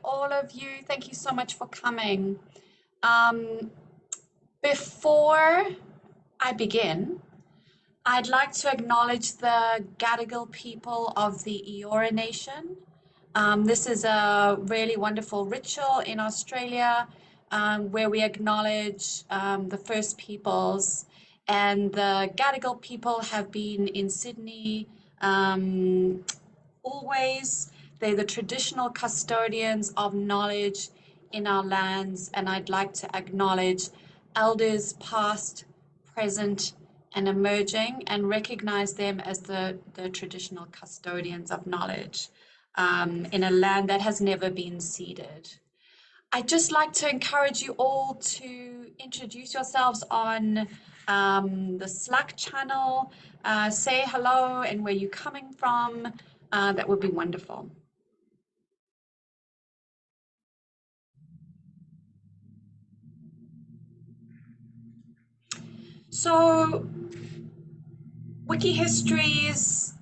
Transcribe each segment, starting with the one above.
all of you. Thank you so much for coming. Um, Before I begin, I'd like to acknowledge the Gadigal people of the Eora Nation. This is a really wonderful ritual in Australia where we acknowledge the First Peoples, and the Gadigal people have been in Sydney always. They're the traditional custodians of knowledge in our lands, and I'd like to acknowledge elders past, present, and emerging, and recognize them as the traditional custodians of knowledge in a land that has never been ceded. I'd just like to encourage you all to introduce yourselves on the Slack channel, say hello and where you're coming from. That would be wonderful. So, Wikihistories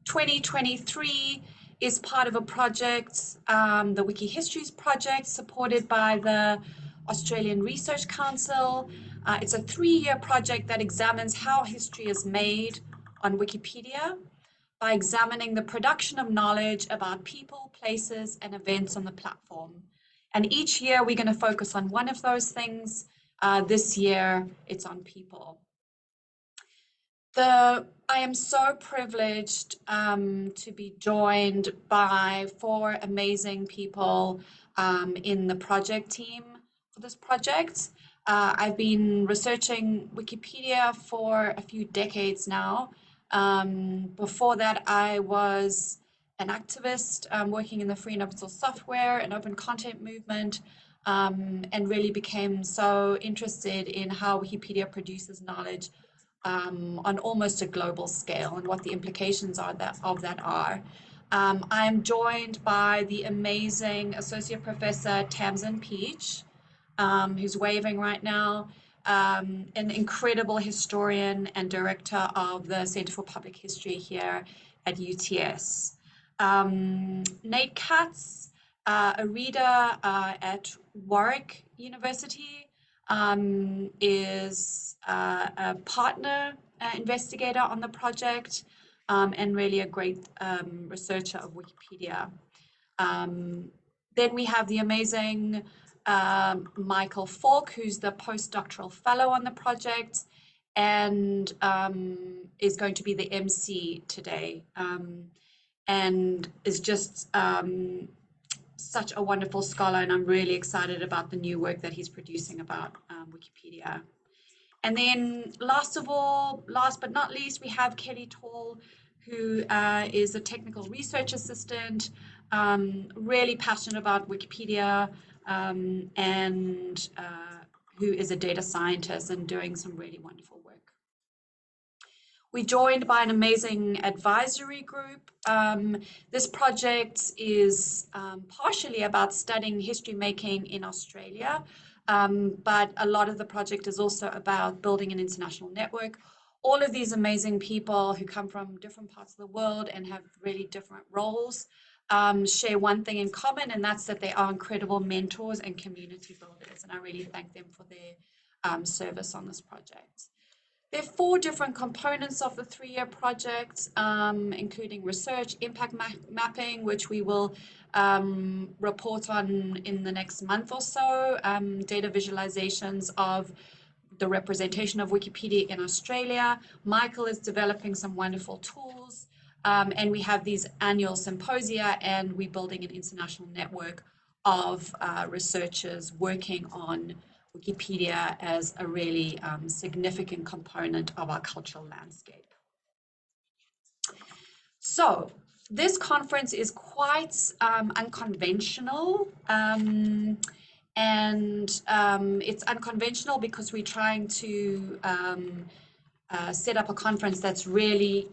2023 is part of a project, the Wikihistories project, supported by the Australian Research Council. It's a 3-year project that examines how history is made on Wikipedia by examining the production of knowledge about people, places, and events on the platform. And each year we're going to focus on one of those things. This year it's on people. I am so privileged to be joined by 4 amazing people in the project team for this project. I've been researching Wikipedia for a few decades now. Before that, I was an activist working in the free and open source software and open content movement, and really became so interested in how Wikipedia produces knowledge on almost a global scale and what the implications of that are. I'm joined by the amazing Associate Professor Tamsin Peach, who's waving right now, an incredible historian and director of the Center for Public History here at UTS. Nate Katz, a reader at Warwick University, is a partner investigator on the project, and really a great researcher of Wikipedia. Then we have the amazing Michael Falk, who's the postdoctoral fellow on the project and is going to be the MC today, and is just such a wonderful scholar, and I'm really excited about the new work that he's producing about Wikipedia. And then last but not least, we have Kelly Tall, who is a technical research assistant, really passionate about Wikipedia, and who is a data scientist and doing some really wonderful work. We're joined by an amazing advisory group. This project is partially about studying history making in Australia, but a lot of the project is also about building an international network. All of these amazing people who come from different parts of the world and have really different roles share one thing in common, and that's that they are incredible mentors and community builders, and I really thank them for their service on this project. There are 4 different components of the 3-year project, including research, impact mapping, which we will report on in the next month or so, data visualizations of the representation of Wikipedia in Australia. Michael is developing some wonderful tools, and we have these annual symposia, and we're building an international network of researchers working on Wikipedia as a really significant component of our cultural landscape. So this conference is quite unconventional, and it's unconventional because we're trying to set up a conference that's really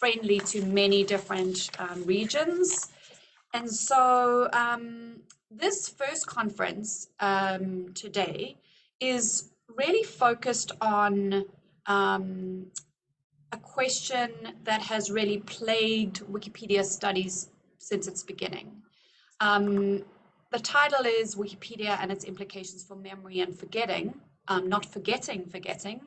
friendly to many different regions. And so this first conference today is really focused on a question that has really plagued Wikipedia studies since its beginning. The title is Wikipedia and its implications for memory and forgetting, not forgetting.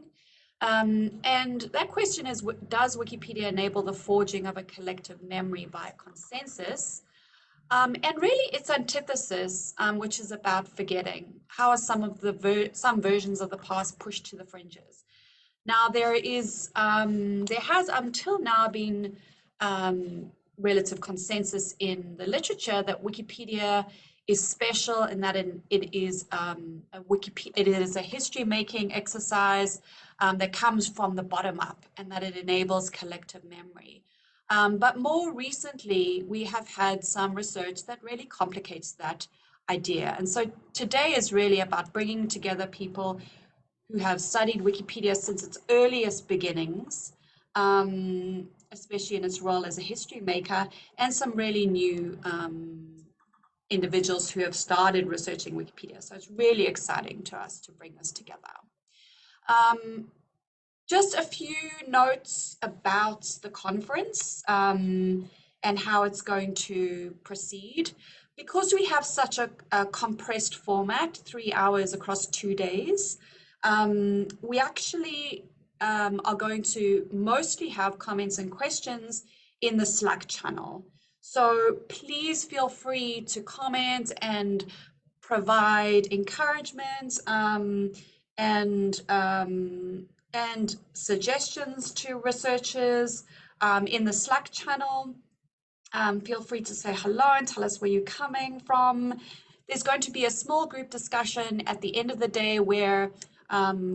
And that question is, does Wikipedia enable the forging of a collective memory by consensus? And really its antithesis, which is about forgetting. How are some versions of the past pushed to the fringes? Now there has until now been relative consensus in the literature that Wikipedia is special in that it is a history-making exercise that comes from the bottom up, and that it enables collective memory. But more recently, we have had some research that really complicates that idea. And so today is really about bringing together people who have studied Wikipedia since its earliest beginnings, especially in its role as a history maker, and some really new individuals who have started researching Wikipedia. So it's really exciting to us to bring this together. Just a few notes about the conference and how it's going to proceed. Because we have such a compressed format, 3 hours across 2 days, we actually are going to mostly have comments and questions in the Slack channel. So please feel free to comment and provide encouragement and suggestions to researchers in the Slack channel. Feel free to say hello and tell us where you're coming from. There's going to be a small group discussion at the end of the day where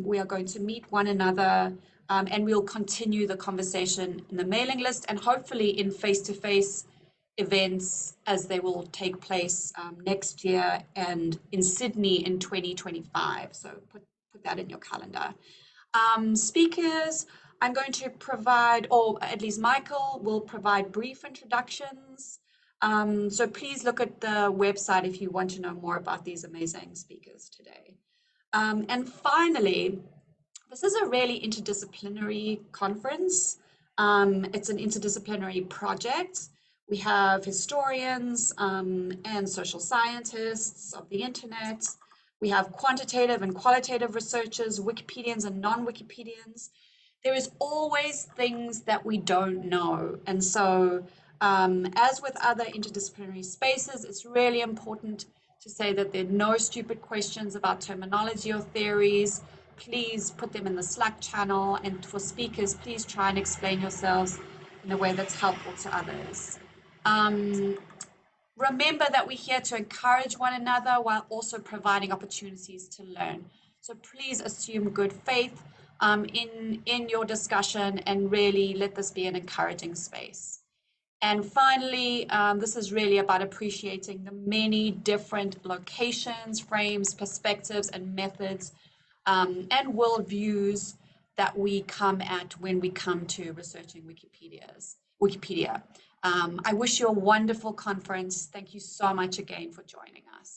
we are going to meet one another and we'll continue the conversation in the mailing list and hopefully in face-to-face events as they will take place next year and in Sydney in 2025. So put that in your calendar. Speakers, I'm going to provide, or at least Michael will provide brief introductions. So please look at the website if you want to know more about these amazing speakers today. And finally, this is a really interdisciplinary conference. It's an interdisciplinary project. We have historians and social scientists of the internet. We have quantitative and qualitative researchers, Wikipedians and non-Wikipedians. There is always things that we don't know. And so as with other interdisciplinary spaces, it's really important to say that there are no stupid questions about terminology or theories. Please put them in the Slack channel. And for speakers, please try and explain yourselves in a way that's helpful to others. Remember that we're here to encourage one another while also providing opportunities to learn. So please assume good faith in your discussion and really let this be an encouraging space. And finally, this is really about appreciating the many different locations, frames, perspectives, and methods and worldviews that we come at when we come to researching Wikipedia. I wish you a wonderful conference. Thank you so much again for joining us.